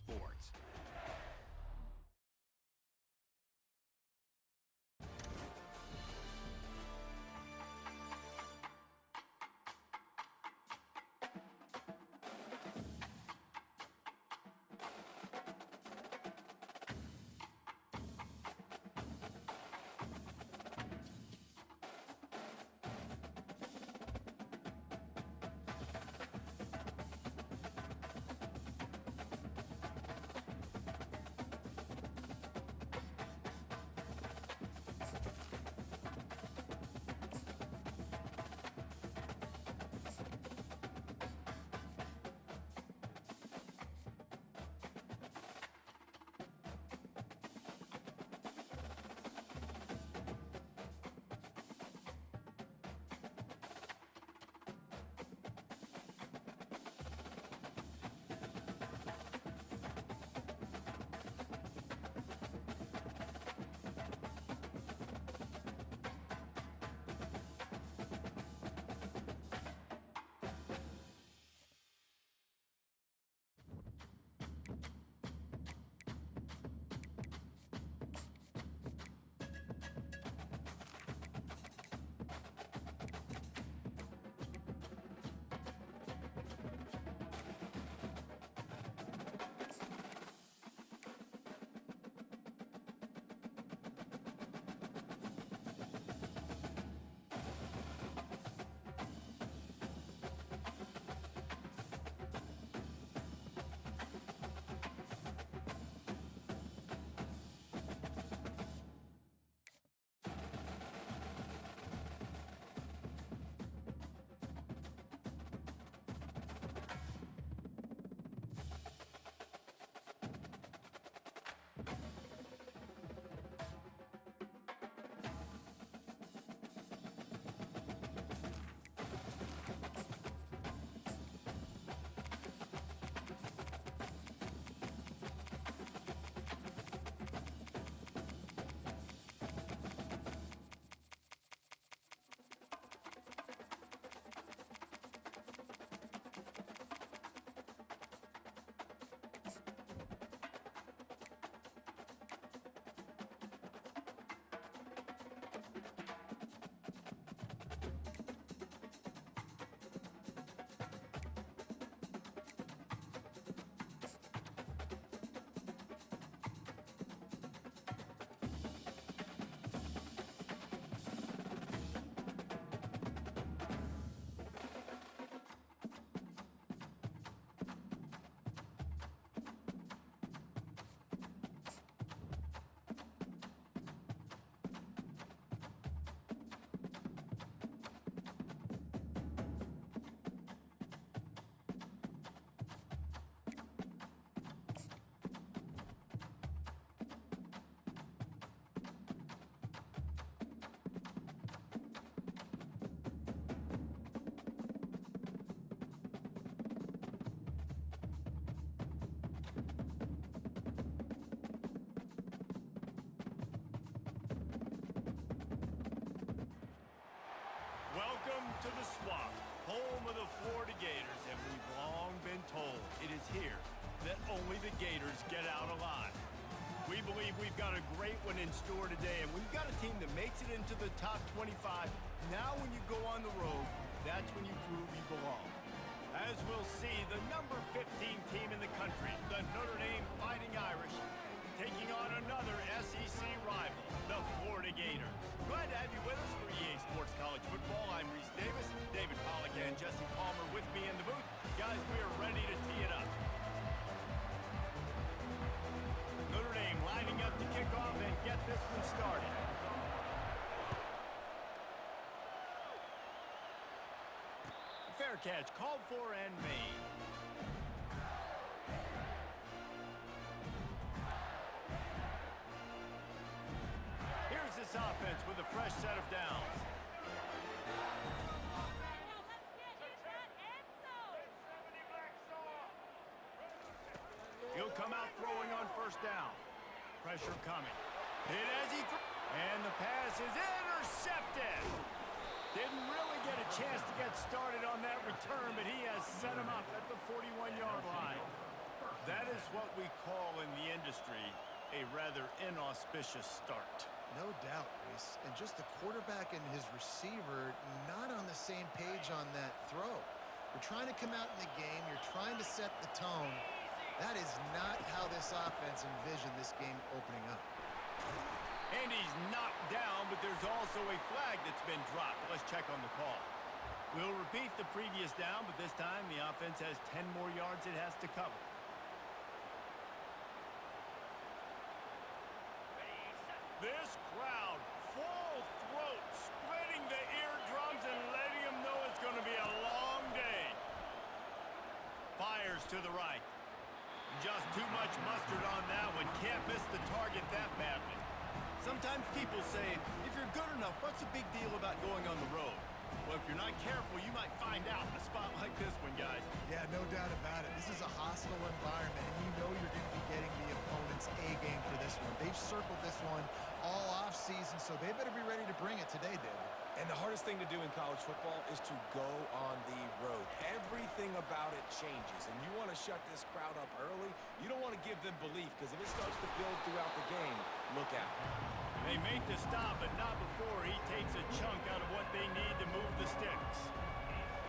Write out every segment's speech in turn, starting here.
sports. Welcome to the Swamp, home of the Florida Gators, and we've long been told it is here that only the Gators get out alive. We believe we've got a great one in store today, and we've got a team that makes it into the top 25. Now when you go on the road, that's when you prove you belong. As we'll see, the number 15 team in the country, the Notre Dame Fighting Irish, taking on another SEC rival, the Florida Gators. Glad to have you with us for EA Sports College Football. I'm Reese Davis, David Pollack and Jesse Palmer with me in the booth. Guys, we are ready to tee it up. Notre Dame lining up to kick off and get this one started. Fair catch, called for and made. Here's this offense with a fresh set of downs. He'll come out throwing on first down. Pressure coming. Hit as he and the pass is intercepted. Didn't really get a chance to get started on that return, but he has set him up at the 41-yard line. That is what we call in the industry a rather inauspicious start. No doubt, Reese. And just the quarterback and his receiver not on the same page on that throw. You're trying to come out in the game. You're trying to set the tone. That is not how this offense envisioned this game opening up. And he's knocked down, but there's also a flag that's been dropped. Let's check on the call. We'll repeat the previous down, but this time the offense has 10 more yards it has to cover. This crowd, full throat, splitting the eardrums and letting them know it's going to be a long day. Fires to the right. Just too much mustard on that one. Can't miss the target that badly. Sometimes people say, if you're good enough, what's the big deal about going on the road? Well, if you're not careful, you might find out in a spot like this one, guys. Yeah, no doubt about it. This is a hostile environment, and you know you're going to be getting the opponent's A-game for this one. They've circled this one all off-season, so they better be ready to bring it today, David. And the hardest thing to do in college football is to go on the road. Everything about it changes, and you want to shut this crowd up early. You don't want to give them belief, because if it starts to build throughout the game, look out. They make the stop, but not before he takes a chunk out of what they need to move the sticks.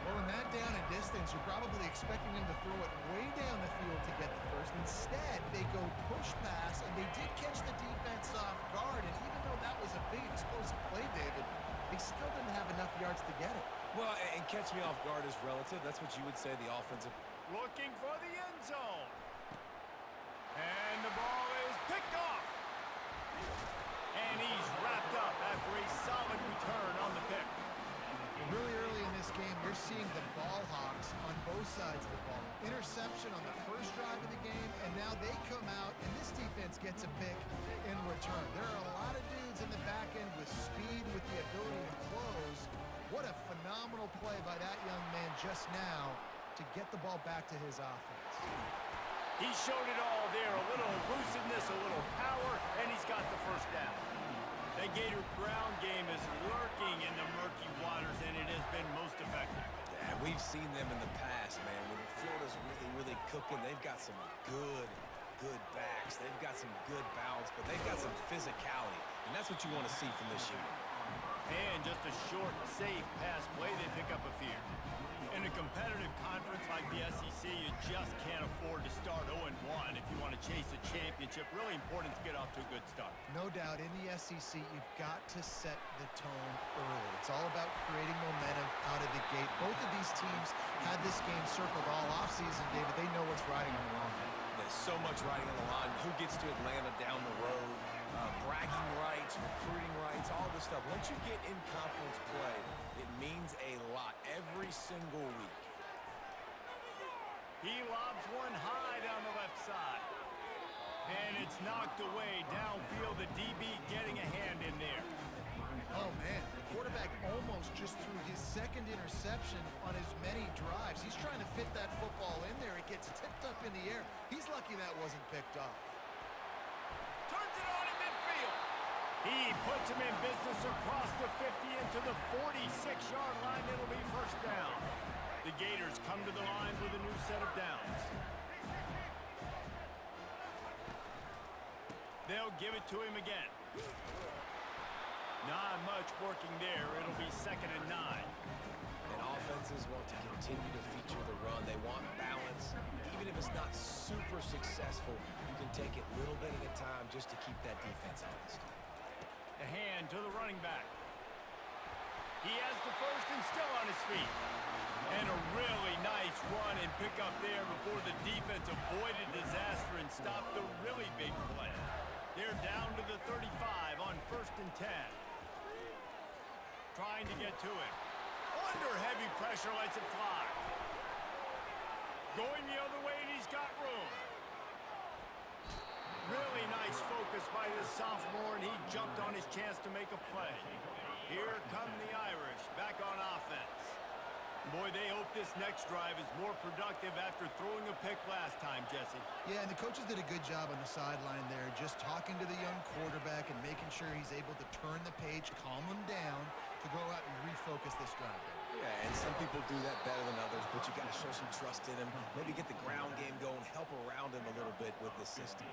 Well, in that down and distance, you're probably expecting them to throw it way down the field to get the first. Instead, they go push pass, and they did catch the defense off guard. And even though that was a big explosive play, David, they still didn't have enough yards to get it. Well, and catch me off guard is relative. That's what you would say the offensive. Looking for the end zone. And the ball is picked off. And he's wrapped up after a solid return on the pick. Really early in this game, you're seeing the ball hawks on both sides of the ball. Interception on the first drive of the game, and now they come out, and this defense gets a pick in return. There are a lot of dudes in the back end with speed, with the ability to close. What a phenomenal play by that young man just now to get the ball back to his offense. He showed it all there, a little elusiveness, a little power, and he's got the first down. The Gator ground game is lurking in the murky waters, and it has been most effective. Yeah, we've seen them in the past, man. When Florida's really cooking, they've got some good backs. They've got some good balance, but they've got some physicality, and that's what you want to see from this unit. And just a short, safe pass play, they pick up a fear. In a competitive conference like the SEC, you just can't afford to start 0-1 if you want to chase a championship. Really important to get off to a good start. No doubt, in the SEC, you've got to set the tone early. It's all about creating momentum out of the gate. Both of these teams had this game circled all offseason, David. They know what's riding on the line. There's so much riding on the line. Who gets to Atlanta down the road? Bragging rights, recruiting rights, all this stuff. Once you get in conference play, it means a lot every single week. He lobs one high down the left side. And it's knocked away downfield. The DB getting a hand in there. Oh, man. The quarterback almost just threw his second interception on as many drives. He's trying to fit that football in there. It gets tipped up in the air. He's lucky that wasn't picked off. Turns it on in midfield. He puts him in business across the 50 into the 46-yard line. It'll be first down. The Gators come to the line with a new set of downs. They'll give it to him again. Not much working there. It'll be 2nd and 9. And offenses want to continue to feature the run. They want balance. Even if it's not super successful, you can take it little bit at a time just to keep that defense honest. A hand to the running back. He has the first and still on his feet. And a really nice run and pick up there before the defense avoided disaster and stopped the really big play. They're down to the 35 on 1st and 10. Trying to get to it. Under heavy pressure, lets it fly. Going the other way, and he's got room. Really nice focus by this sophomore, and he jumped on his chance to make a play. Here come the Irish, back on offense. Boy, they hope this next drive is more productive after throwing a pick last time, Jesse. Yeah, and the coaches did a good job on the sideline there, just talking to the young quarterback and making sure he's able to turn the page, calm him down to go out and refocus this drive. Yeah, and some people do that better than others, but you got to show some trust in him. Maybe get the ground game going, help around him a little bit with this system.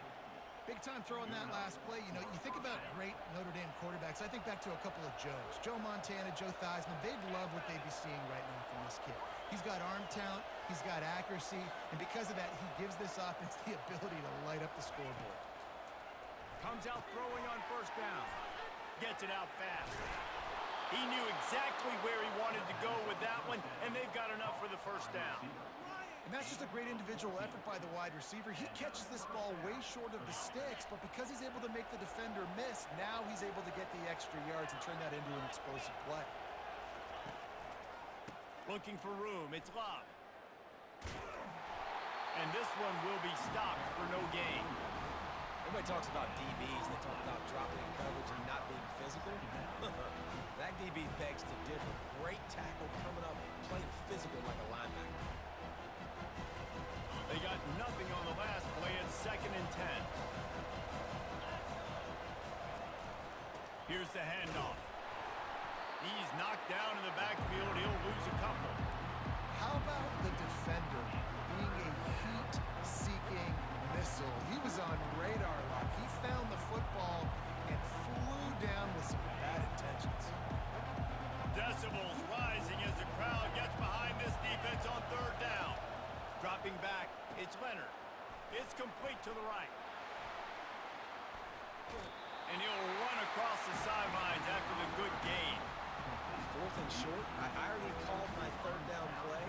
Big time throwing that last play. You know, you think about great Notre Dame quarterbacks. I think back to a couple of Joes. Joe Montana, Joe Theismann. They'd love what they'd be seeing right now from this kid. He's got arm talent. He's got accuracy. And because of that, he gives this offense the ability to light up the scoreboard. Comes out throwing on first down. Gets it out fast. He knew exactly where he wanted to go with that one, and they've got enough for the first down. And that's just a great individual effort by the wide receiver. He catches this ball way short of the sticks, but because he's able to make the defender miss, now he's able to get the extra yards and turn that into an explosive play. Looking for room. It's Love. And this one will be stopped for no gain. Everybody talks about DBs, they talk about dropping in coverage and not being physical. That DB begs to differ. Great tackle coming up, playing physical like a linebacker. They got nothing on the last play. It's 2nd and 10. Here's the handoff. He's knocked down in the backfield. He'll lose a couple. How about the defender being a heat-seeking missile? He was on radar lock. He found the football and flew down with some bad intentions. Decibels rising as the crowd gets behind this defense on 3rd down. Dropping back, it's Leonard. It's complete to the right. And he'll run across the sidelines after the good gain. 4th and short. I already called my 3rd down play,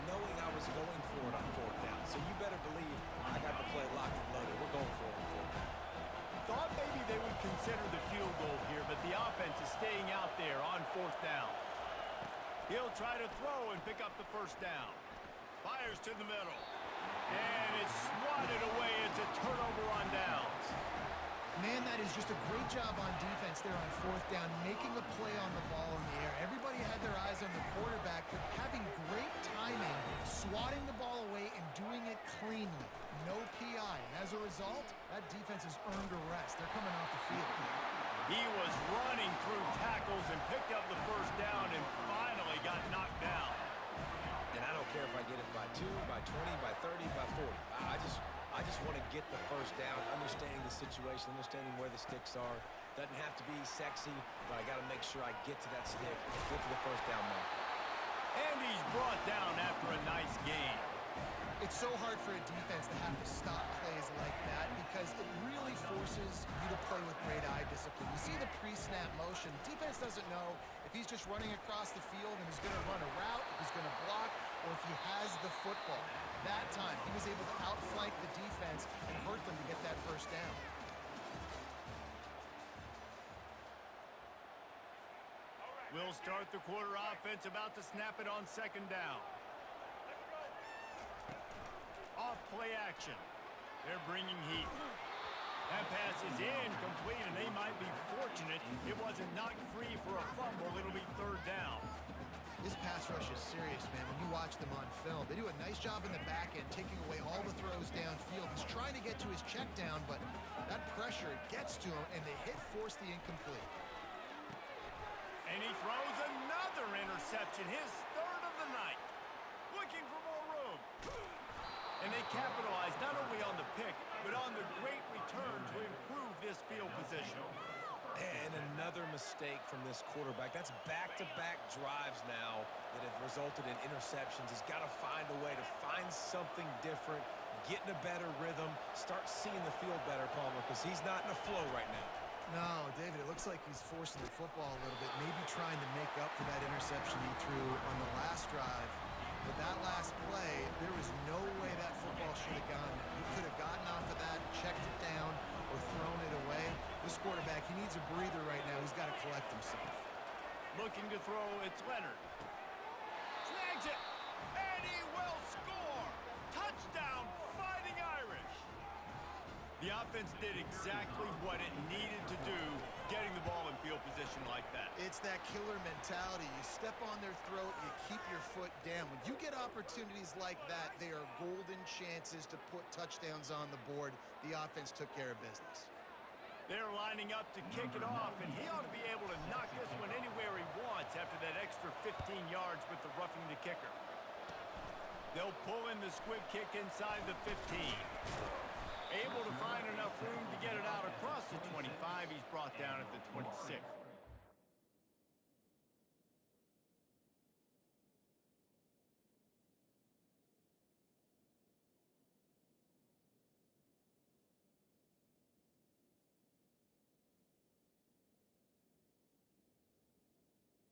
knowing I was going for it on 4th down. So you better believe I got the play locked and loaded. We're going for it on 4th down. Thought maybe they would consider the field goal here, but the offense is staying out there on 4th down. He'll try to throw and pick up the first down. Fires to the middle. And it's swatted away. It's a turnover on downs. Man, that is just a great job on defense there on 4th down, making a play on the ball in the air. Everybody had their eyes on the quarterback, but having great timing, swatting the ball away, and doing it cleanly. No PI. And as a result, that defense has earned a rest. They're coming off the field. He was running through tackles and picked up the first down and finally got knocked down. And I don't care if I get it by 2, by 20, by 30, by 40. I just want to get the first down, understanding the situation, understanding where the sticks are. Doesn't have to be sexy, but I got to make sure I get to that stick, get to the first down mark. And he's brought down after a nice gain. It's so hard for a defense to have to stop plays like that because it really forces you to play with great eye discipline. You see the pre-snap motion. Defense doesn't know if he's just running across the field and he's going to run a route, if he's going to block, or if he has the football. That time, he was able to outflank the defense and hurt them to get that first down. We'll start the quarter offense, about to snap it on 2nd down. Off play action. They're bringing heat. That pass is incomplete, and they might be fortunate it wasn't knocked free for a fumble. It'll be 3rd down. This pass rush is serious, man. When you watch them on film, they do a nice job in the back end, taking away all the throws downfield. He's trying to get to his check down, but that pressure gets to him, and they force the incomplete. And he throws another interception, his 3rd of the night. Looking for more room. And they capitalize not only on the pick, but on the great return to improve this field position. And another mistake from this quarterback. That's back-to-back drives now that have resulted in interceptions. He's got to find a way to find something different, get in a better rhythm, start seeing the field better, Palmer, because he's not in a flow right now. No, David, it looks like he's forcing the football a little bit, maybe trying to make up for that interception he threw on the last drive. But that last play, there was no way that football should have gone there. He could have gotten off of that, checked it down, or thrown it away. This quarterback, he needs a breather right now. He's got to collect himself. Looking to throw, it's Leonard. Snags it, and he will score! Touchdown, Fighting Irish! The offense did exactly what it needed to do, getting the ball in field position like that. It's that killer mentality. You step on their throat, you keep your foot down. When you get opportunities like that, they are golden chances to put touchdowns on the board. The offense took care of business. They're lining up to kick it off, and he ought to be able to knock this one anywhere he wants after that extra 15 yards with the roughing the kicker. They'll pull in the squib kick inside the 15. Able to find enough room to get it out across the 25. He's brought down at the 26.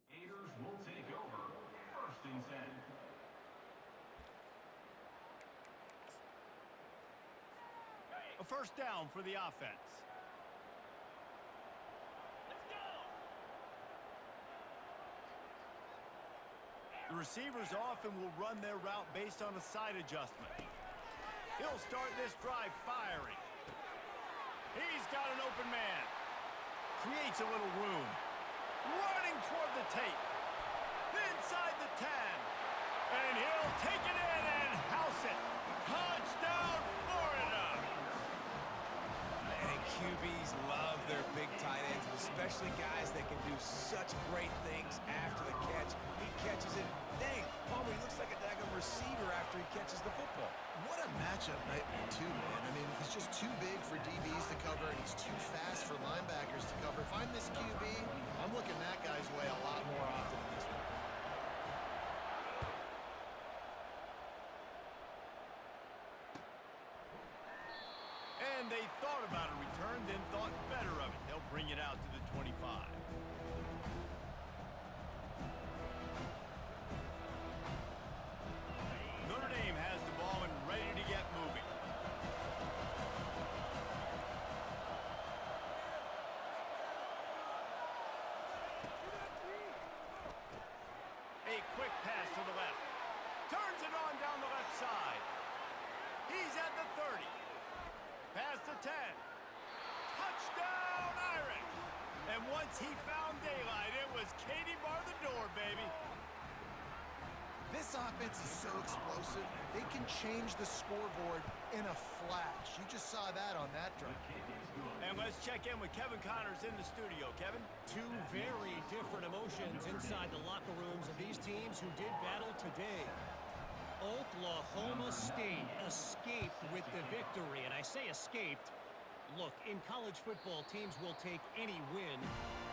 Gators will take over 1st and 10. A first down for the offense. Let's go! The receivers often will run their route based on a side adjustment. He'll start this drive firing. He's got an open man. Creates a little room. Running toward the tape. Inside the 10. And he'll take it in and house it. Touchdown, Florida! And QBs love their big tight ends, especially guys that can do such great things after the catch. He catches it. Dang, Palmer, he looks like a daggone receiver after he catches the football. What a matchup nightmare, too, man. I mean, he's just too big for DBs to cover, and he's too fast for linebackers to cover. If I'm this QB, I'm looking that guy's way a lot more often than this one. And they thought about a return, then thought better of it. They'll bring it out to the 25. Notre Dame has the ball and ready to get moving. A quick pass to the left. Turns it on down the left side. He's at the 30. Past the 10. Touchdown, Irish! And once he found daylight, it was Katie bar the door, baby. This offense is so explosive, they can change the scoreboard in a flash. You just saw that on that drive. And let's check in with Kevin Connors in the studio. Kevin? Two very different emotions inside the locker rooms of these teams who did battle today. Oklahoma State escaped with the victory, and I say escaped. Look, in college football, teams will take any win,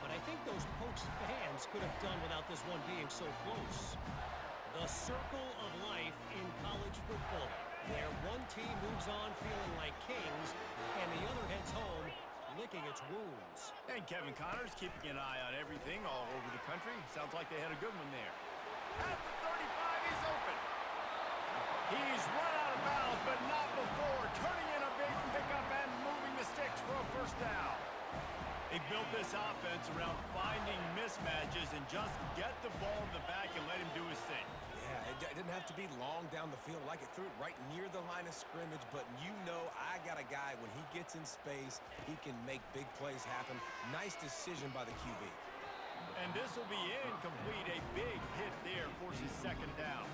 but I think those Pokes fans could have done without this one being so close. The circle of life in college football, where one team moves on feeling like kings, and the other heads home licking its wounds. And Kevin Connors keeping an eye on everything all over the country. Sounds like they had a good one there. At the 35, he's open. He's run out of bounds, but not before. Turning in a big pickup and moving the sticks for a first down. They built this offense around finding mismatches and just get the ball in the back and let him do his thing. Yeah, it didn't have to be long down the field. Like it threw it right near the line of scrimmage, but you know I got a guy, when he gets in space, he can make big plays happen. Nice decision by the QB. And this will be incomplete. A big hit there forces second down.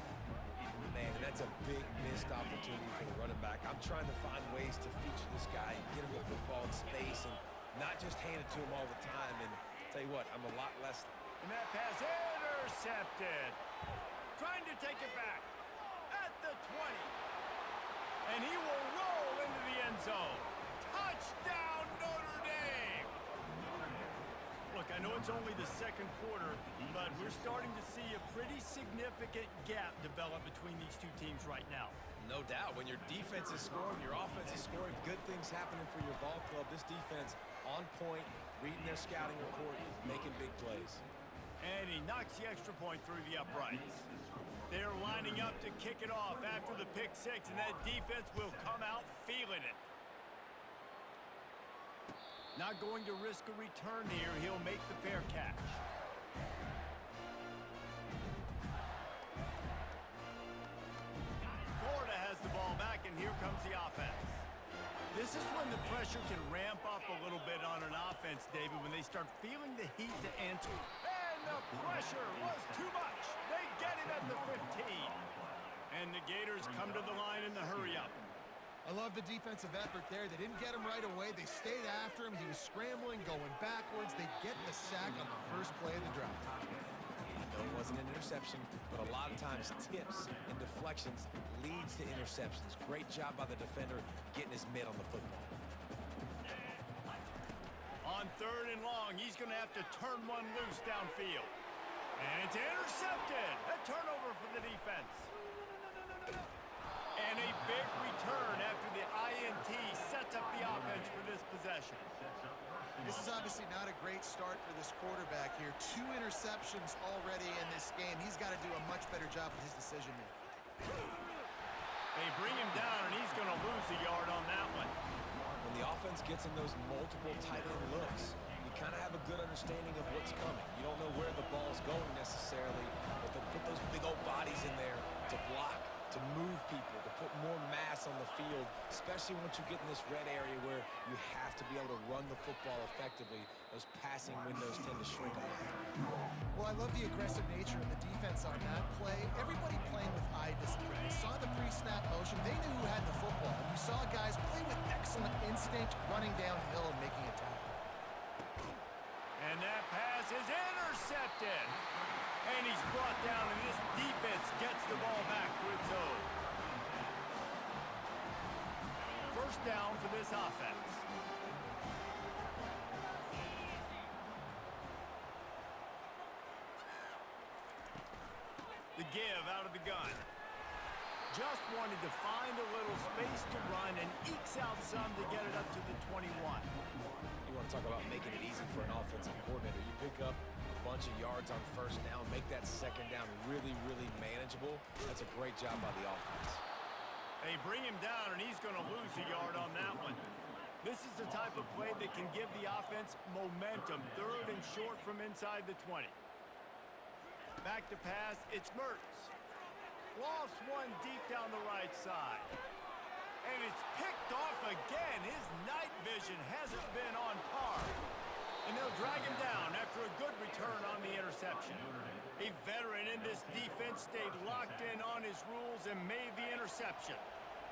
Man, and that's a big missed opportunity for the running back. I'm trying to find ways to feature this guy and get him the football in space and not just hand it to him all the time. And tell you what, I'm a lot less. And that pass intercepted. Trying to take it back at the 20. And he will roll into the end zone. Touchdown, Notre Dame! Look, I know it's only the second quarter, but we're starting to see a pretty significant gap develop between these two teams right now. No doubt. When your defense is scoring, your offense is scoring, good things happening for your ball club. This defense on point, reading their scouting report, making big plays. And he knocks the extra point through the uprights. They're lining up to kick it off after the pick six, and that defense will come out feeling it. Not going to risk a return here. He'll make the fair catch. Florida has the ball back, and here comes the offense. This is when the pressure can ramp up a little bit on an offense, David, when they start feeling the heat to answer. And the pressure was too much. They get it at the 15. And the Gators come to the line in the hurry-up. I love the defensive effort there. They didn't get him right away. They stayed after him. He was scrambling, going backwards. They get the sack on the first play of the drive. I know it wasn't an interception, but a lot of times tips and deflections leads to interceptions. Great job by the defender getting his mitt on the football. On 3rd and long, he's going to have to turn one loose downfield. And it's intercepted. A turnover for the defense. And a big return after the INT sets up the offense for this possession. This is obviously not a great start for this quarterback here. 2 interceptions already in this game. He's got to do a much better job with his decision-making. They bring him down, and he's going to lose a yard on that one. When the offense gets in those multiple tight end looks, you kind of have a good understanding of what's coming. You don't know where the ball's going necessarily, but they'll put those big old bodies in there to block, to move people, to put more mass on the field, especially once you get in this red area where you have to be able to run the football effectively. Those passing windows tend to shrink a lot. Well, I love the aggressive nature of the defense on that play. Everybody playing with eye discipline. They saw the pre-snap motion. They knew who had the football. And you saw guys play with excellent instinct, running downhill and making a tackle. And that pass is intercepted. And he's brought down, and this defense gets the ball back to its own. First down for this offense. The give out of the gun. Just wanted to find a little space to run and ekes out some to get it up to the 21. You want to talk about making it easy for an offensive coordinator. You pick up a bunch of yards on first down, make that second down really, really manageable. That's a great job by the offense. They bring him down, and he's going to lose a yard on that one. This is the type of play that can give the offense momentum. 3rd and short from inside the 20. Back to pass, it's Mertz. Lofts one deep down the right side. And it's picked off again. His night vision hasn't been on par. And they'll drag him down after a good return on the interception. A veteran in this defense stayed locked in on his rules and made the interception.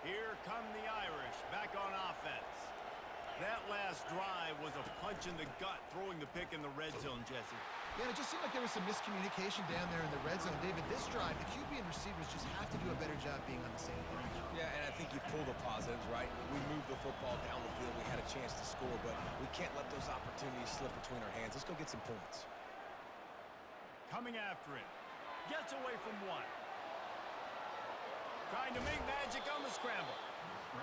Here come the Irish back on offense. That last drive was a punch in the gut, throwing the pick in the red zone, Jesse. Yeah, it just seemed like there was some miscommunication down there in the red zone. David, this drive, the QB and receivers just have to do a better job being on the same page. Yeah, and I think you pull the positives, right? We moved the football down the field. We had a chance to score, but we can't let those opportunities slip between our hands. Let's go get some points. Coming after him. Gets away from one. Trying to make magic on the scramble.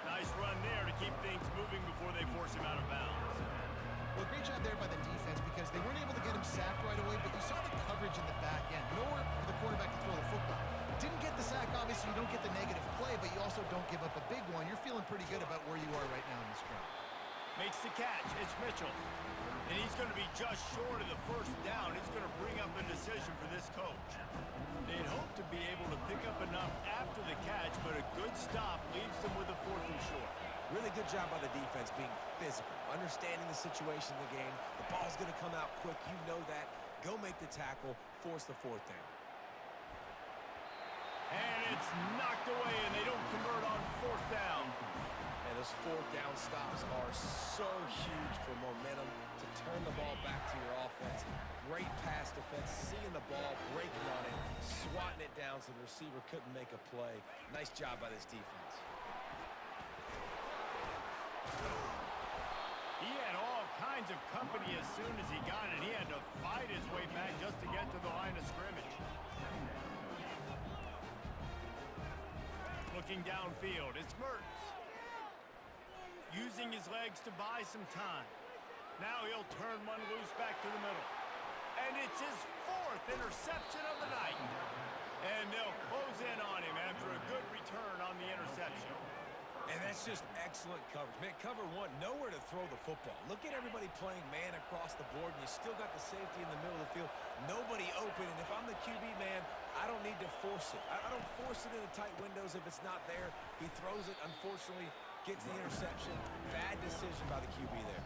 Nice run there to keep things moving before they force him out of bounds. Well, great job there by the defense because they weren't able to get him sacked right away, but you saw the coverage in the back end. Nowhere for the quarterback to throw the football. Didn't get the sack, obviously you don't get the negative play, but you also don't give up a big one. You're feeling pretty good about where you are right now in this drive. Makes the catch. It's Mitchell. And he's going to be just short of the first down. It's going to bring up a decision for this coach. They'd hope to be able to pick up enough after the catch, but a good stop leaves them with a 4th and short. Really good job by the defense being physical, understanding the situation in the game. The ball's going to come out quick. You know that. Go make the tackle, force the 4th down. And it's knocked away, and they don't convert on 4th down. And those 4th down stops are so huge for momentum to turn the ball back to your offense. Great pass defense, seeing the ball, breaking on it, swatting it down so the receiver couldn't make a play. Nice job by this defense. He had all kinds of company as soon as he got it. He had to fight his way back just to get to the line of scrimmage. Looking downfield, it's Mertz. Using his legs to buy some time. Now he'll turn one loose back to the middle. And it's his 4th interception of the night. And they'll close in on him after a good return on the interception. And that's just excellent coverage. Man, cover one, nowhere to throw the football. Look at everybody playing man across the board, and you still got the safety in the middle of the field. Nobody open, and if I'm the QB, man, I don't need to force it. I don't force it into tight windows if it's not there. He throws it, unfortunately, gets the interception. Bad decision by the QB there.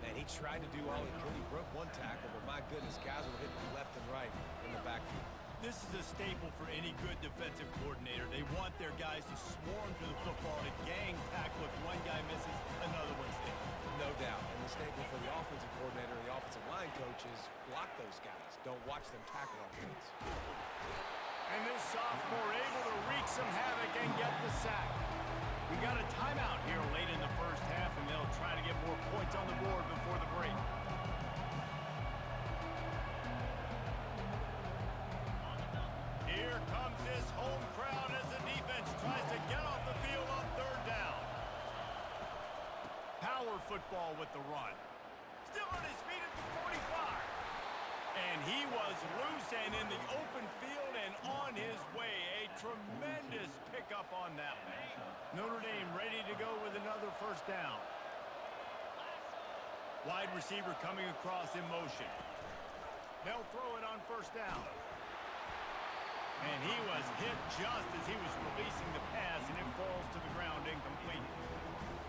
And he tried to do all he could. He broke one tackle, but my goodness, guys were hitting him left and right in the backfield. This is a staple for any good defensive coordinator. They want their guys to swarm to the football, to gang tackle. If one guy misses, another one's there. No doubt. And the staple for the offensive coordinator and the offensive line coach is block those guys. Don't watch them tackle on things. And this sophomore able to wreak some havoc and get the sack. We got a timeout here late in the first half, and they'll try to get more points on the board before the break. Here comes this home crowd as the defense tries to get off the field on third down. Power football with the run. Still on his feet at the 45. And he was loose and in the open field and on his way. A tremendous pickup on that one. Notre Dame ready to go with another first down. Wide receiver coming across in motion. They'll throw it on first down. And he was hit just as he was releasing the pass, and it falls to the ground incomplete.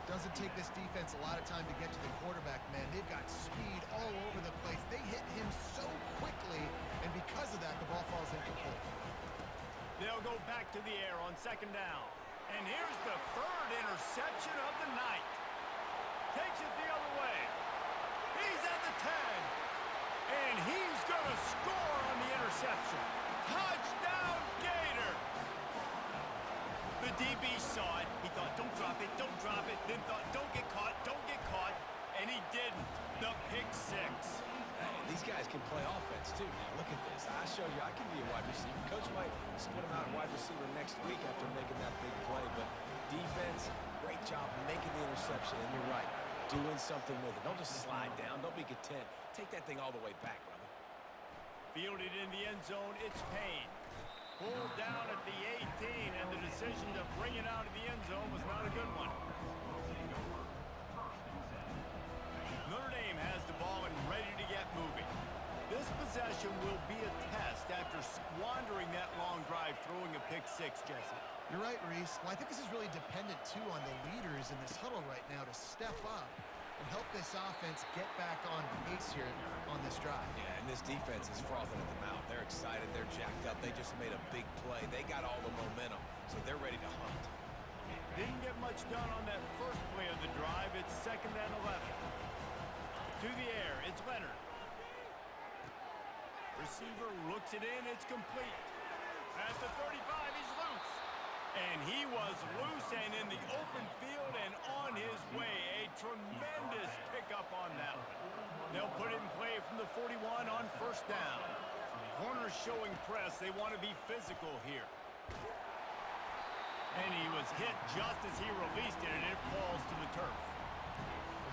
Doesn't take this defense a lot of time to get to the quarterback, man. They've got speed all over the place. They hit him so quickly, and because of that, the ball falls incomplete. They'll go back to the air on second down. And here's the third interception of the night. Takes it the other way. He's at the 10. And he's going to score on the interception. Touchdown, Gators! The DB saw it. He thought, don't drop it, don't drop it. Then thought, don't get caught, don't get caught. And he didn't. The pick six. Hey, these guys can play offense, too. Now, look at this. I showed you I can be a wide receiver. Coach might split him out at wide receiver next week after making that big play. But defense, great job making the interception. And you're right, doing something with it. Don't just slide down. Don't be content. Take that thing all the way back, brother. Fielded in the end zone, it's Payne. Pulled down at the 18, and the decision to bring it out of the end zone was not a good one. Notre Dame has the ball and ready to get moving. This possession will be a test after squandering that long drive, throwing a pick six, Jesse. You're right, Reese. Well, I think this is really dependent, too, on the leaders in this huddle right now to step up and help this offense get back on pace here on this drive. Yeah, and this defense is frothing at the mouth. They're excited. They're jacked up. They just made a big play. They got all the momentum, so they're ready to hunt. Didn't get much done on that first play of the drive. It's second and 11. To the air, it's Leonard. Receiver looks it in. It's complete. At the 35, he's loose. And he was loose and in the open field and on his way. A tremendous pickup on that one. They'll put it in play from the 41 on first down. Corners showing press. They want to be physical here. And he was hit just as he released it, and it falls to the turf.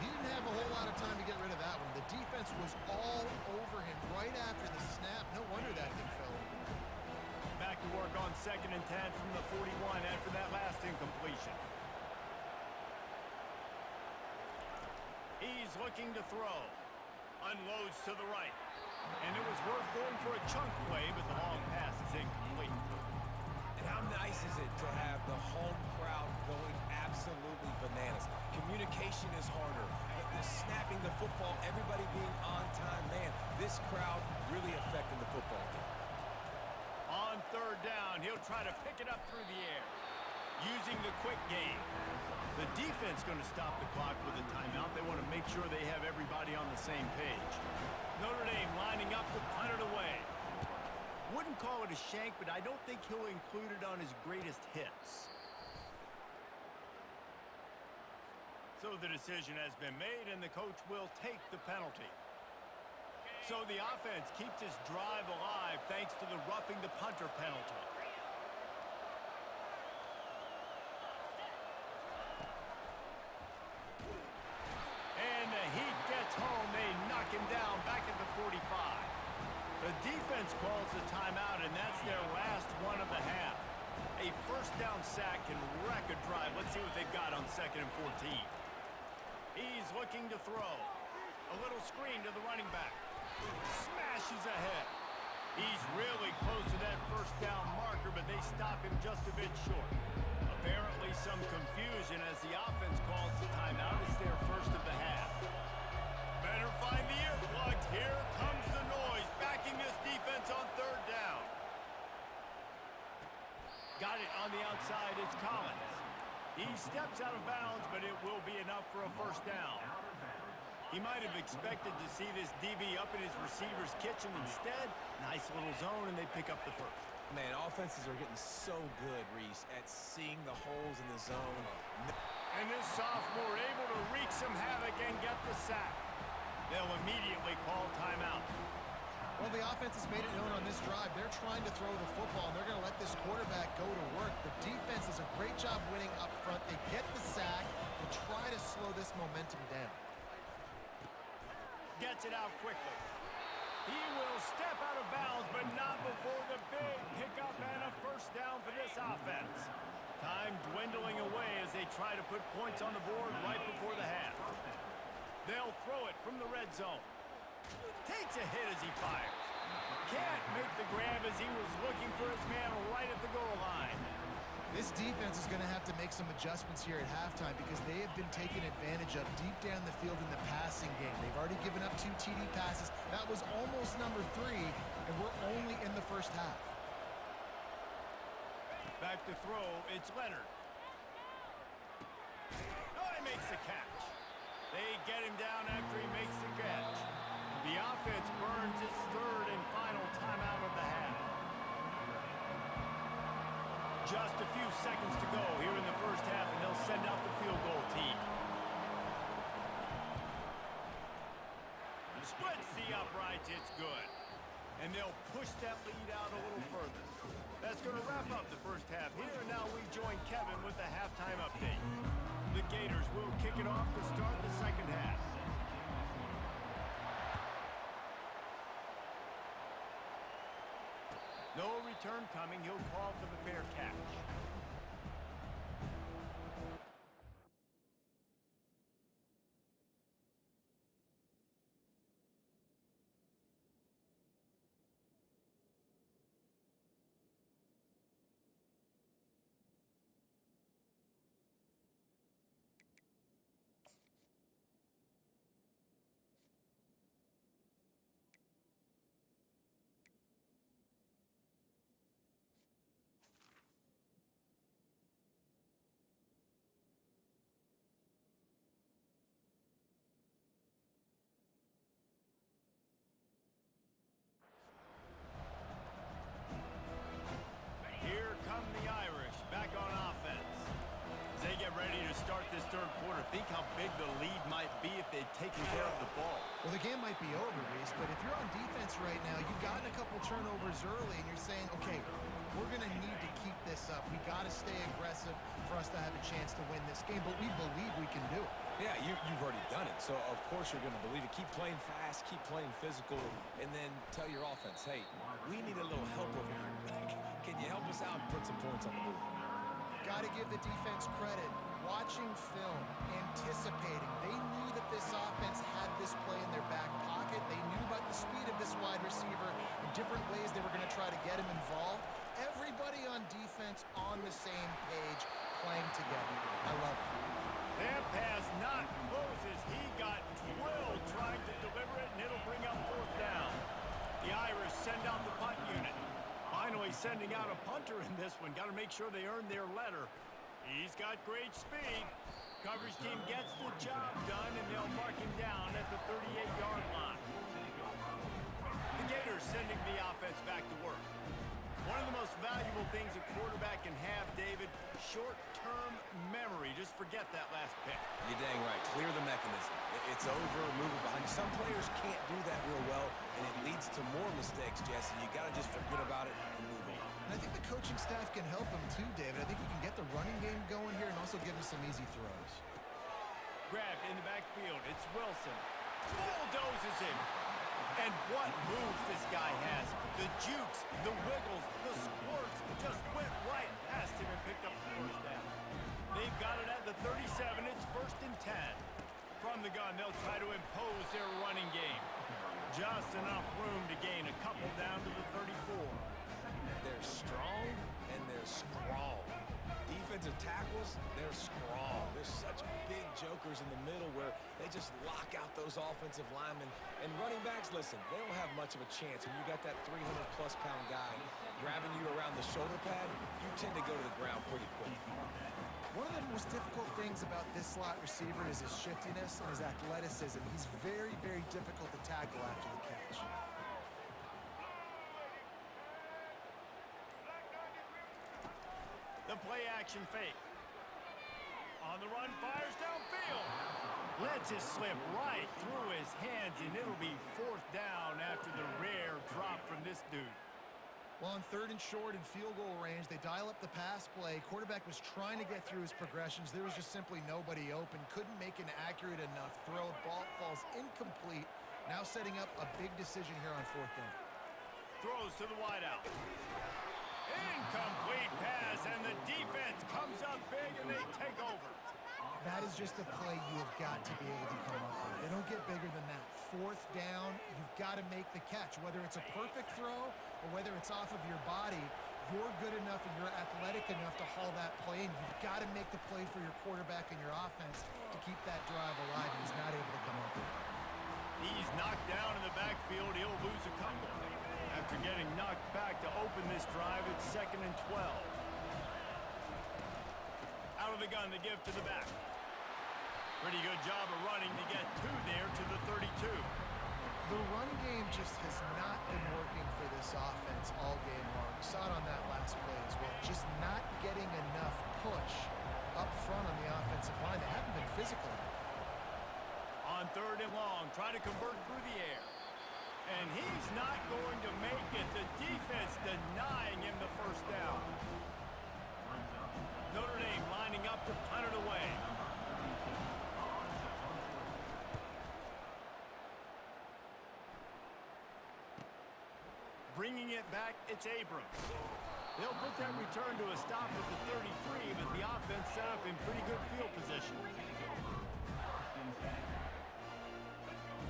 He didn't have a whole lot of time to get rid of that one. The defense was all over him right after the snap. No wonder that thing fell. Back to work on second and 10 from the 41 after that last incompletion. He's looking to throw. Unloads to the right. And it was worth going for a chunk play, but the long pass is incomplete. And how nice is it to have the home crowd going absolutely bananas? Communication is harder. The snapping the football, everybody being on time. Man, this crowd really affecting the football game. On third down, he'll try to pick it up through the air. Using the quick game. The defense going to stop the clock with a timeout. They want to make sure they have everybody on the same page. Notre Dame lining up to punt it away. Wouldn't call it a shank, but I don't think he'll include it on his greatest hits. So the decision has been made, and the coach will take the penalty. So the offense keeps its drive alive thanks to the roughing the punter penalty. And the Heat gets home. They knock him down back at the 45. The defense calls the timeout, and that's their last one of the half. A first down sack can wreck a drive. Let's see what they've got on second and 14. He's looking to throw. A little screen to the running back. Smashes ahead. He's really close to that first down marker, but they stop him just a bit short. Apparently some confusion as the offense calls the timeout. It's their first of the half. Better find the earplugs. Here comes the noise, backing this defense on third down. Got it on the outside. It's Collins. He steps out of bounds, but it will be enough for a first down. He might have expected to see this DB up in his receiver's kitchen. Instead, nice little zone, and they pick up the first. Man, offenses are getting so good, Reese, at seeing the holes in the zone. And this sophomore able to wreak some havoc and get the sack. They'll immediately call timeout. Well, the offense has made it known on this drive. They're trying to throw the football, and they're going to let this quarterback go to work. The defense does a great job winning up front. They get the sack and try to slow this momentum down. Gets it out quickly. He will step out of bounds, but not before the big pickup and a first down for this offense. Time dwindling away as they try to put points on the board right before the half. They'll throw it from the red zone. Takes a hit as he fires. Can't make the grab as he was looking for his man right at the goal line. This defense is going to have to make some adjustments here at halftime because they have been taken advantage of deep down the field in the passing game. They've already given up 2 TD passes. That was almost number 3, and we're only in the first half. Back to throw, it's Leonard. Oh, he makes the catch. They get him down after he makes the catch. The offense burns its third and final timeout of the half. Just a few seconds to go here in the first half, and they'll send out the field goal team. Splits the uprights, it's good. And they'll push that lead out a little further. That's going to wrap up the first half here, and now we join Kevin with the halftime update. The Gators will kick it off to start the second half. No return coming. He'll call for the fair catch. Here come the Irish back on offense. As they get ready to start this third quarter, think how big the lead might be if they'd taken care of the ball. Well, the game might be over, Reese, but if you're on defense right now, you've gotten a couple turnovers early, and you're saying, okay, we're going to need to keep this up. We got to stay aggressive for us to have a chance to win this game, but we believe we can do it. Yeah, you've already done it, so of course you're going to believe it. Keep playing fast, keep playing physical, and then tell your offense, hey, we need a little help over here. Can you help us out and put some points on the board? Got to give the defense credit. Watching film, anticipating. They knew that this offense had this play in their back pocket. They knew about the speed of this wide receiver and different ways they were going to try to get him involved. Everybody on defense on the same page, playing together. I love it. That pass not close as he got drilled trying to deliver it, and it'll bring up fourth down. The Irish send out the punt unit. Finally sending out a punter in this one. Got to make sure they earn their letter. He's got great speed. Coverage team gets the job done, and they'll mark him down at the 38-yard line. The Gators sending the offense back to work. One of the most valuable things a quarterback can have, David, short-term memory. Just forget that last pick. You're dang right. Clear the mechanism. It's over, move it behind you. Some players can't do that real well, and it leads to more mistakes, Jesse. You got to just forget about it and move on. And I think the coaching staff can help him too, David. I think he can get the running game going here and also give him some easy throws. Grabbed in the backfield. It's Wilson. Bulldozes him. And what moves this guy has. The jukes, the wiggles, the squirts just went right past him and picked up the first down. They've got it at the 37. It's 1st and 10. From the gun, they'll try to impose their running game. Just enough room to gain a couple down to the 34. They're strong and they're strong. Defensive tackles, they're strong. There's such big jokers in the middle where they just lock out those offensive linemen. And running backs, listen, they don't have much of a chance when you got that 300-plus pound guy grabbing you around the shoulder pad, you tend to go to the ground pretty quick. One of the most difficult things about this slot receiver is his shiftiness and his athleticism. He's very, very difficult to tackle after the catch. The play action fake. On the run, fires downfield. Lets it slip right through his hands, and it'll be 4th down after the rare drop from this dude. Well, on 3rd and short and field goal range, they dial up the pass play. Quarterback was trying to get through his progressions. There was just simply nobody open. Couldn't make an accurate enough throw. Ball falls incomplete. Now setting up a big decision here on 4th down. Throws to the wideout. Incomplete pass, and the defense comes up big, and they take over. That is just a play you have got to be able to come up with. They don't get bigger than that. 4th down, you've got to make the catch. Whether it's a perfect throw or whether it's off of your body, you're good enough and you're athletic enough to haul that play, and you've got to make the play for your quarterback and your offense to keep that drive alive, and he's not able to come up with it. He's knocked down in the backfield. He'll lose a couple. After getting knocked back to open this drive, it's 2nd and 12. Out of the gun to give to the back. Pretty good job of running to get 2 there to the 32. The run game just has not been working for this offense all game long. We saw it on that last play as well. Just not getting enough push up front on the offensive line. They haven't been physical enough. On 3rd and long, trying to convert through the air. And he's not going to make it. The defense denying him the 1st down. Notre Dame lining up to punt it away. Bringing it back, it's Abrams. They'll put that return to a stop at the 33, but the offense set up in pretty good field position.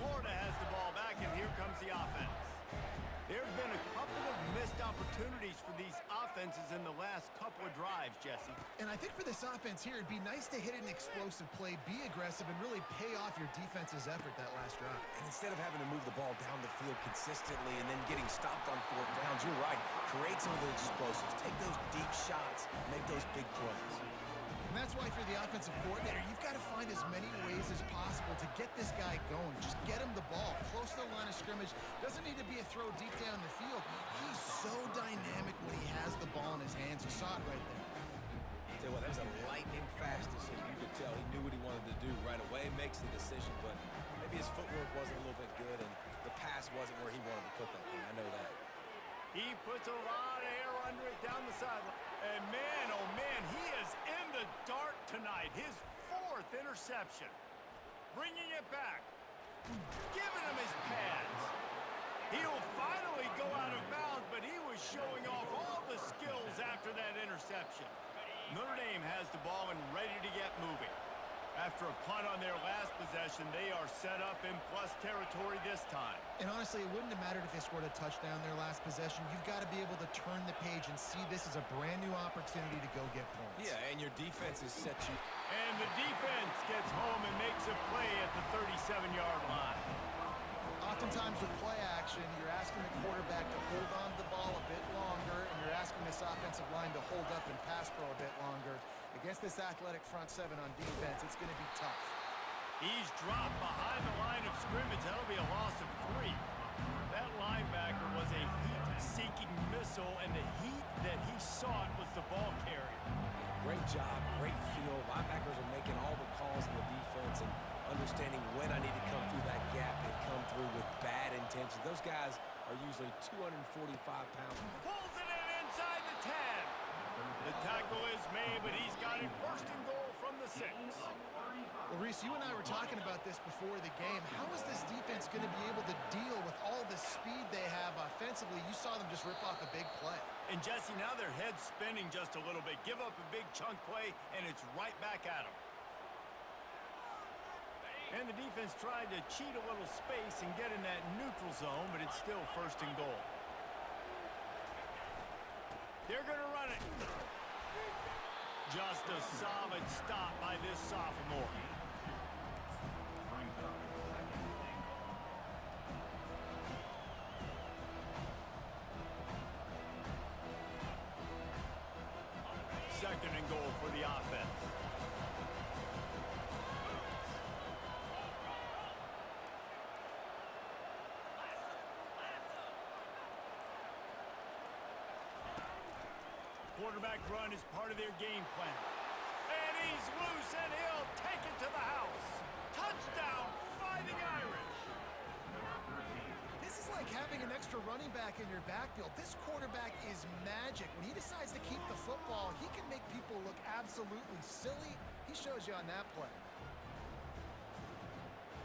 Florida has the ball back, and here comes the offense. There have been a couple of missed opportunities for these offenses in the last couple of drives, Jesse. And I think for this offense here, it'd be nice to hit an explosive play, be aggressive, and really pay off your defense's effort that last drive. And instead of having to move the ball down the field consistently and then getting stopped on 4th downs, you're right. Create some of those explosives. Take those deep shots. Make those big plays. And that's why for the offensive coordinator, you've got to find as many ways as possible to get this guy going. Just get him the ball close to the line of scrimmage. Doesn't need to be a throw deep down the field. He's so dynamic when he has the ball in his hands. You saw it right there. Tell you what, that was a lightning fast decision. You could tell he knew what he wanted to do right away. Makes the decision, but maybe his footwork wasn't a little bit good, and the pass wasn't where he wanted to put that thing. I know that. He puts a lot of air under it down the sideline. And man, oh man, he is in the dark tonight. His 4th interception. Bringing it back. Giving him his pads. He'll finally go out of bounds, but he was showing off all the skills after that interception. Notre Dame has the ball and ready to get moving. After a punt on their last possession, they are set up in plus territory this time. And honestly, it wouldn't have mattered if they scored a touchdown their last possession. You've got to be able to turn the page and see this as a brand new opportunity to go get points. Yeah, and your defense has set you. And the defense gets home and makes a play at the 37-yard line. Oftentimes with play action, you're asking the quarterback to hold on to the ball a bit longer, and you're asking this offensive line to hold up and pass pro a bit longer. Against this athletic front 7 on defense, it's going to be tough. He's dropped behind the line of scrimmage. That'll be a loss of 3. That linebacker was a heat-seeking missile, and the heat that he sought was the ball carrier. Great job, great feel. Linebackers are making all the calls in the defense and understanding when I need to come through that gap and come through with bad intentions. Those guys are usually 245 pounds. Pulls it in inside the 10. The tackle is made, but he's got it 1st and goal from the 6. Well, Reese, you and I were talking about this before the game. How is this defense going to be able to deal with all the speed they have offensively? You saw them just rip off a big play. And Jesse, now their head's spinning just a little bit. Give up a big chunk play, and it's right back at them. And the defense tried to cheat a little space and get in that neutral zone, but it's still 1st and goal. They're going to run it. Just a solid stop by this sophomore. second and goal for the offense. Quarterback run is part of their game plan. And he's loose, and he'll take it to the house. Touchdown, Fighting Irish. This is like having an extra running back in your backfield. This quarterback is magic. When he decides to keep the football, he can make people look absolutely silly. He shows you on that play.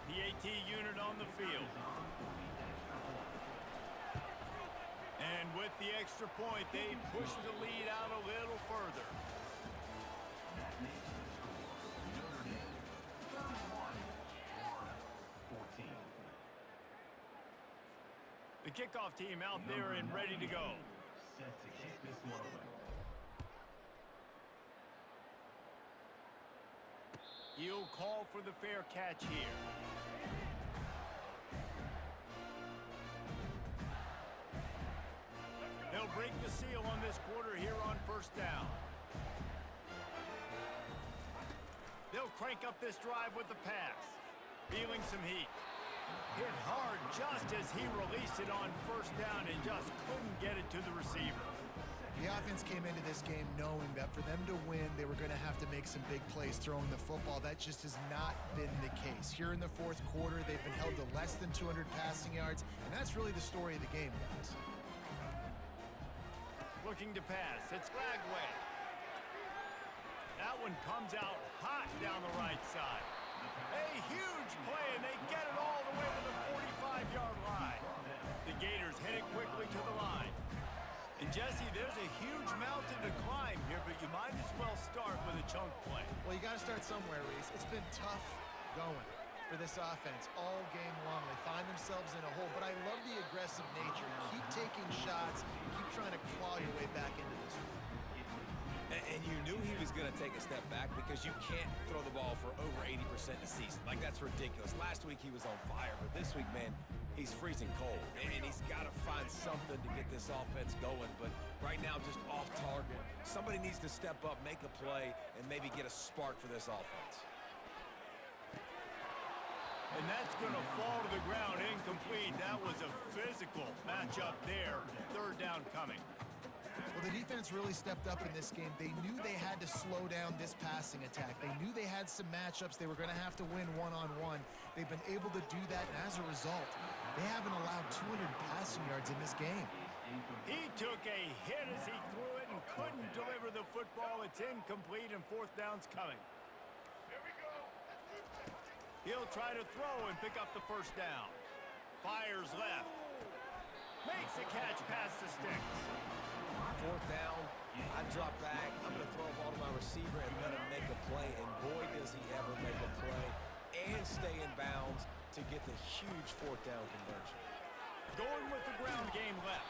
PAT unit on the field. And with the extra point, they push the lead out a little further. That makes the score Notre Dame 31, 14. The kickoff team out there and ready to go. Set to kick this one away. He'll call for the fair catch here. They'll break the seal on this quarter here on first down. They'll crank up this drive with the pass. Feeling some heat. Hit hard just as he released it on first down and just couldn't get it to the receiver. The offense came into this game knowing that for them to win, they were going to have to make some big plays throwing the football. That just has not been the case. Here in the fourth quarter, they've been held to less than 200 passing yards, and that's really the story of the game, guys. Looking to pass. It's Ragway. That one comes out hot down the right side. A huge play, and they get it all the way to the 45-yard line. The Gators headed quickly to the line. And Jesse, there's a huge mountain to climb here, but you might as well start with a chunk play. Well, you got to start somewhere, Reese. It's been tough going for this offense all game long. They find themselves in a hole, but I love the aggressive nature. Keep taking shots, keep trying to claw your way back into this one. And you knew he was going to take a step back because you can't throw the ball for over 80% in a season. Like, that's ridiculous. Last week he was on fire, but this week, man, he's freezing cold. And he's got to find something to get this offense going. But right now, just off target. Somebody needs to step up, make a play, and maybe get a spark for this offense. And that's going to fall to the ground incomplete. That was a physical matchup there. Third down coming. Well, the defense really stepped up in this game. They knew they had to slow down this passing attack. They knew they had some matchups they were going to have to win one-on-one. They've been able to do that, and as a result, they haven't allowed 200 passing yards in this game. He took a hit as he threw it and couldn't deliver the football. It's incomplete, and fourth down's coming. He'll try to throw and pick up the first down. Fires left. Makes the catch past the sticks. Fourth down, I drop back. I'm going to throw a ball to my receiver and let him make a play. And boy, does he ever make a play and stay in bounds to get the huge fourth down conversion. Going with the ground game left.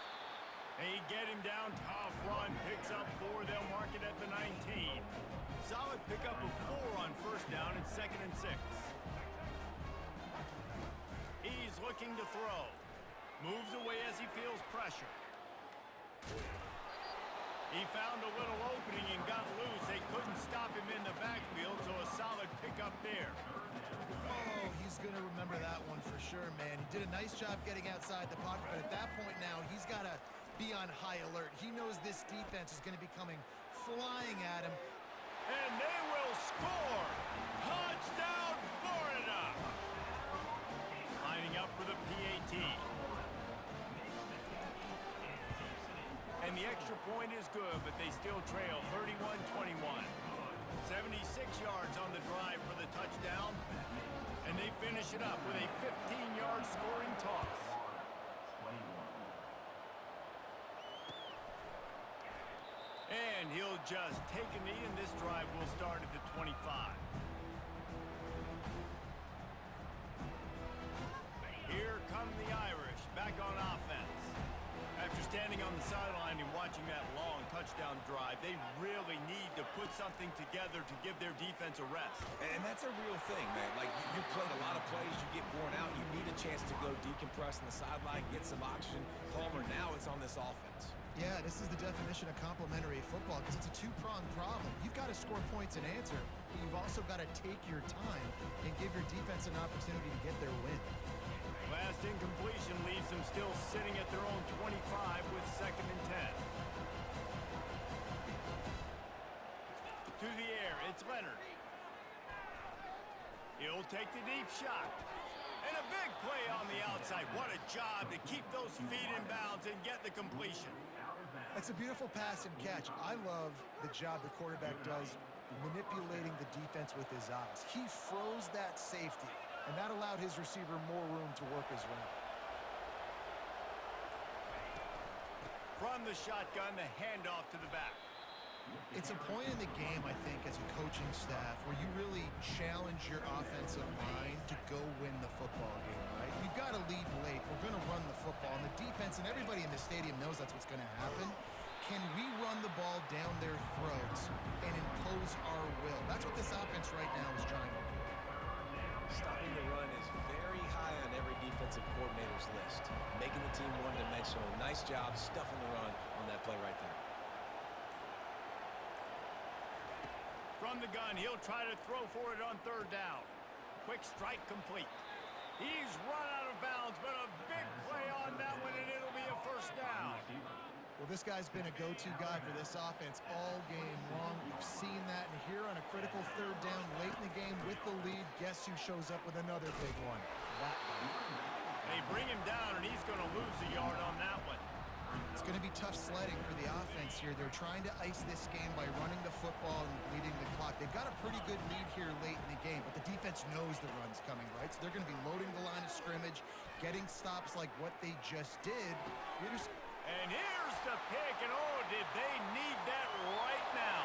They get him down. Tough run. Picks up 4. They'll mark it at the 19. Solid pickup of 4 on first down and 2nd and 6. He's looking to throw. Moves away as he feels pressure. He found a little opening and got loose. They couldn't stop him in the backfield, so a solid pickup there. Oh, he's going to remember that one for sure, man. He did a nice job getting outside the pocket, but at that point now, he's got to be on high alert. He knows this defense is going to be coming flying at him. And they will score! Touchdown, Florida! Lining up for the PAT. And the extra point is good, but they still trail 31-21. 76 yards on the drive for the touchdown. And they finish it up with a 15-yard scoring toss. And he'll just take a knee, and this drive will start at the 25. Here come the Irish, back on offense. After standing on the sideline and watching that long touchdown drive, they really need to put something together to give their defense a rest. And that's a real thing, man. Like, you played a lot of plays, you get worn out, you need a chance to go decompress on the sideline, get some oxygen. Palmer, now it's on this offense. Yeah, this is the definition of complementary football because it's a two-pronged problem. got to score points and answer, but you've also got to take your time and give your defense an opportunity to get their win. Last incompletion leaves them still sitting at their own 25 with 2nd and 10. To the air, it's Leonard. He'll take the deep shot. And a big play on the outside. What a job to keep those feet in bounds and get the completion. That's a beautiful pass and catch. I love the job the quarterback does manipulating the defense with his eyes. He froze that safety, and that allowed his receiver more room to work his route. From the shotgun, the handoff to the back. It's a point in the game, I think, as a coaching staff where you really challenge your offensive line to go win the football game, right? You've got to lead late. We're going to run the football. And the defense and everybody in the stadium knows that's what's going to happen. Can we run the ball down their throats and impose our will? That's what this offense right now is trying to do. Stopping the run is very high on every defensive coordinator's list. Making the team one-dimensional. Nice job stuffing the run on that play right there. From the gun, he'll try to throw for it on 3rd down. Quick strike complete. He's run out of bounds, but a big play on that one, and it'll be a 1st down. Well, this guy's been a go-to guy for this offense all game long. We've seen that, and here on a critical 3rd down late in the game with the lead, guess who shows up with another big one? That guy. They bring him down, and he's going to lose a yard on that one. It's going to be tough sledding for the offense here. They're trying to ice this game by running the football and bleeding the clock. They've got a pretty good lead here late in the game, but the defense knows the run's coming, right? So they're going to be loading the line of scrimmage, getting stops like what they just did. And here's the pick, and oh, did they need that right now.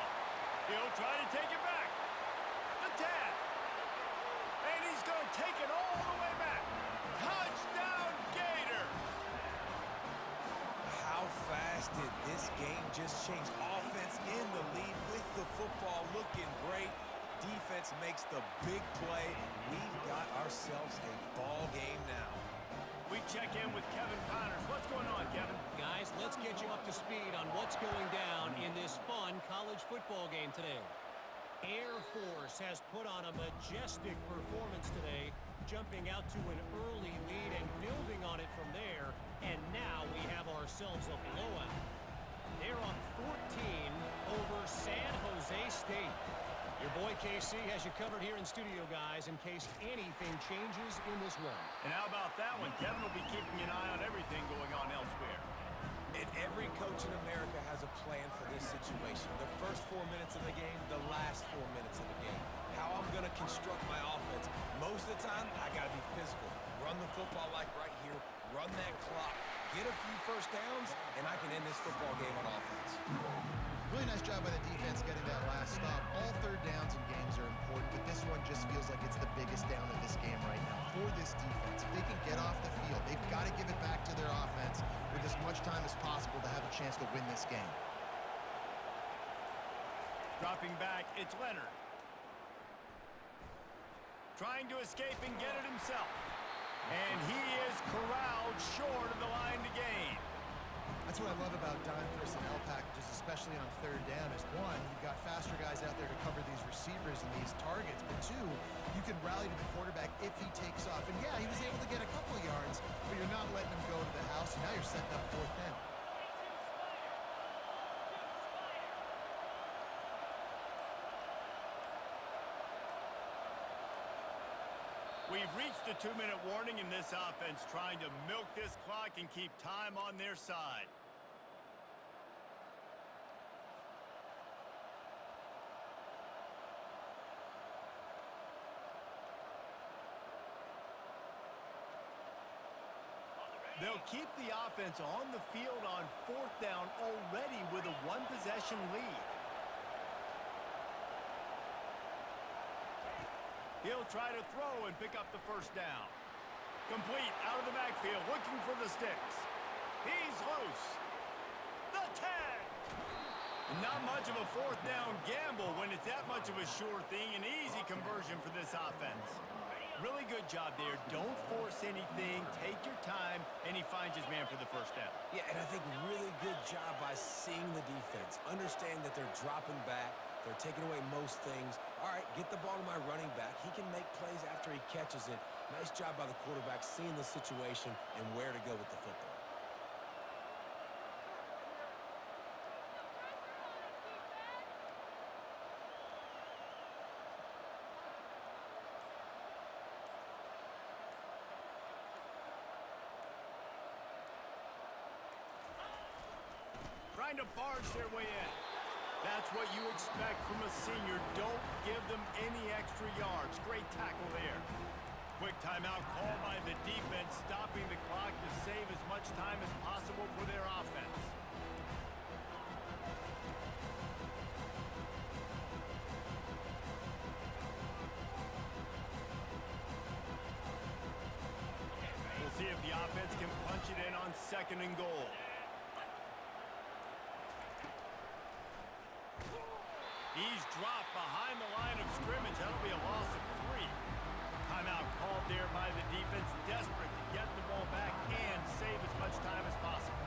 He'll try to take it back. The 10. And he's going to take it all the way back. Touchdown, Gators! How fast did this game just change? Offense in the lead with the football looking great. Defense makes the big play. We've got ourselves a ball game now. We check in with Kevin Connors. What's going on, Kevin? Guys, let's get you up to speed on what's going down in this fun college football game today. Air Force has put on a majestic performance today, jumping out to an early lead and building on it from there. And now we have ourselves a blowout. They're up 14 over San Jose State. Your boy KC has you covered here in studio, guys, in case anything changes in this one. And how about that one? Kevin will be keeping an eye on everything going on elsewhere. And every coach in America has a plan for this situation. The first 4 minutes of the game, the last 4 minutes of the game. How I'm going to construct my offense. Most of the time, I got to be physical. Run the football like right here. Run that clock. Get a few 1st downs, and I can end this football game on offense. Really nice job by the defense getting that last stop. All 3rd downs in games are important, but this one just feels like it's the biggest down of this game right now for this defense. If they can get off the field, they've got to give it back to their offense with as much time as possible to have a chance to win this game. Dropping back, it's Leonard. Trying to escape and get it himself. And he is corralled short of the line to gain. That's what I love about dime personnel packages, especially on 3rd down, is one, you've got faster guys out there to cover these receivers and these targets, but two, you can rally to the quarterback if he takes off. And yeah, he was able to get a couple of yards, but you're not letting him go to the house, and now you're setting up 4th down. We've reached a 2-minute warning in this offense, trying to milk this clock and keep time on their side. They'll keep the offense on the field on 4th down already with a 1-possession lead. He'll try to throw and pick up the 1st down. Complete out of the backfield, looking for the sticks. He's loose. The 10. Not much of a 4th down gamble when it's that much of a sure thing. An easy conversion for this offense. Really good job there. Don't force anything. Take your time, and he finds his man for the 1st down. Yeah, and I think really good job by seeing the defense. Understand that they're dropping back. They're taking away most things. All right, get the ball to my running back. He can make plays after he catches it. Nice job by the quarterback seeing the situation and where to go with the football. Trying to barge their way in. That's what you expect from a senior. Don't give them any extra yards. Great tackle there. Quick timeout called by the defense, stopping the clock to save as much time as possible for their offense. We'll see if the offense can punch it in on 2nd and goal. He's dropped behind the line of scrimmage. That'll be a loss of 3. Timeout called there by the defense, desperate to get the ball back and save as much time as possible.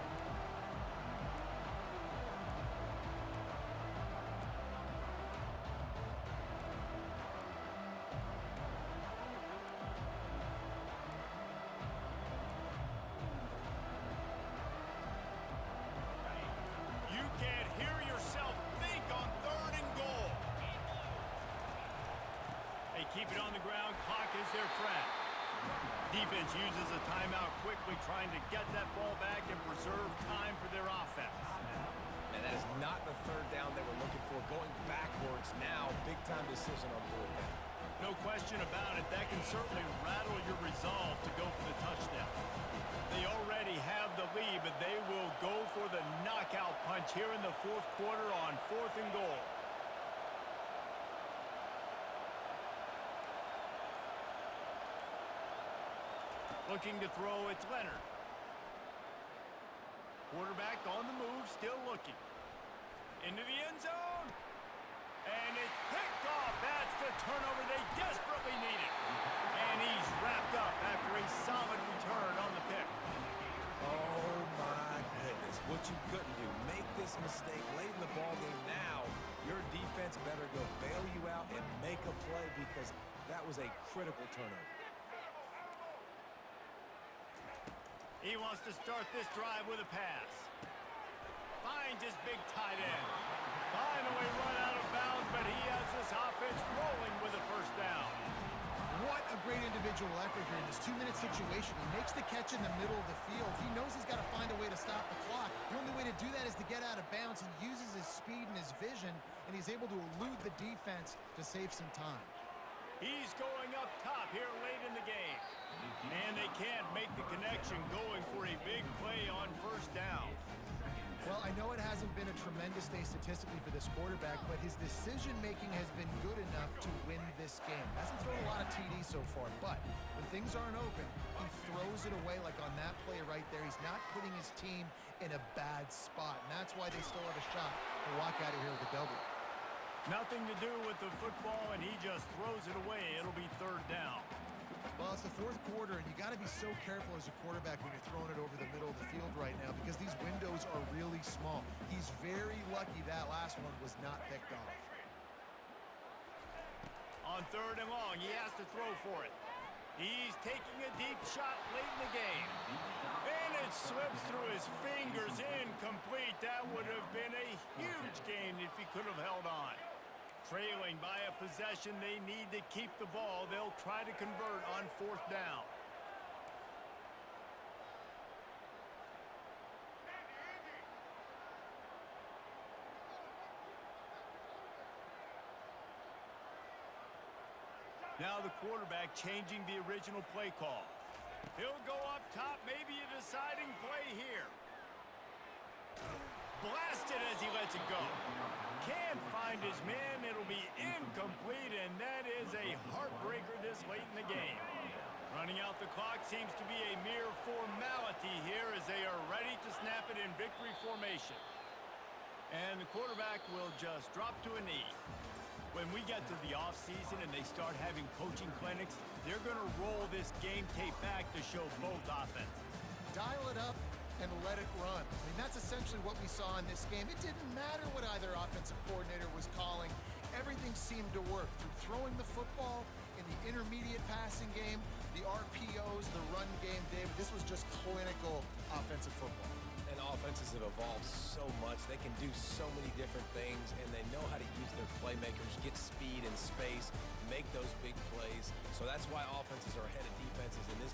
You can't hear yourself think on 3rd and goal. They keep it on the ground. Clock is their friend. Defense uses a timeout quickly, trying to get that ball back and preserve time for their offense. And that is not the 3rd down they were looking for. Going backwards now, big-time decision on 4th down. No question about it. That can certainly rattle your resolve to go for the touchdown. They already have the lead, but they will go for the knockout punch here in the 4th quarter on 4th and goal. Looking to throw, it's Leonard. Quarterback on the move, still looking. Into the end zone. And it's picked off. That's the turnover they desperately needed. And he's wrapped up after a solid return on the pick. Oh, my goodness. What you couldn't do. Make this mistake late in the ballgame now. Your defense better go bail you out and make a play because that was a critical turnover. He wants to start this drive with a pass. Finds his big tight end. Finally run out of bounds, but he has this offense rolling with a 1st down. What a great individual effort here in this 2-minute situation. He makes the catch in the middle of the field. He knows he's got to find a way to stop the clock. The only way to do that is to get out of bounds. He uses his speed and his vision, and he's able to elude the defense to save some time. He's going up top here late in the game. And they can't make the connection, going for a big play on 1st down. Well, I know it hasn't been a tremendous day statistically for this quarterback, but his decision-making has been good enough to win this game. Hasn't thrown a lot of TDs so far, but when things aren't open, he throws it away like on that play right there. He's not putting his team in a bad spot, and that's why they still have a shot to walk out of here with a W. Nothing to do with the football, and he just throws it away. It'll be 3rd down. Well, it's the 4th quarter, and you got to be so careful as a quarterback when you're throwing it over the middle of the field right now because these windows are really small. He's very lucky that last one was not picked off. On 3rd and long, he has to throw for it. He's taking a deep shot late in the game. And it slips through his fingers, incomplete. That would have been a huge gain if he could have held on. Trailing by a possession, they need to keep the ball. They'll try to convert on 4th down. Now the quarterback changing the original play call. He'll go up top, maybe a deciding play here. Blasted as he lets it go. Can't find his man. It'll be incomplete, and that is a heartbreaker this late in the game. Running out the clock seems to be a mere formality here as they are ready to snap it in victory formation. And the quarterback will just drop to a knee. When we get to the offseason and they start having coaching clinics, they're going to roll this game tape back to show both offenses. Dial it up and let it run. I mean, that's essentially what we saw in this game. It didn't matter what either offensive coordinator was calling. seemed to work through throwing the football in the intermediate passing game, the RPOs, the run game, David. This was just clinical offensive football. And offenses have evolved so much. They can do so many different things, and they know how to use their playmakers, get speed and space, make those big plays. So that's why offenses are ahead of defenses in this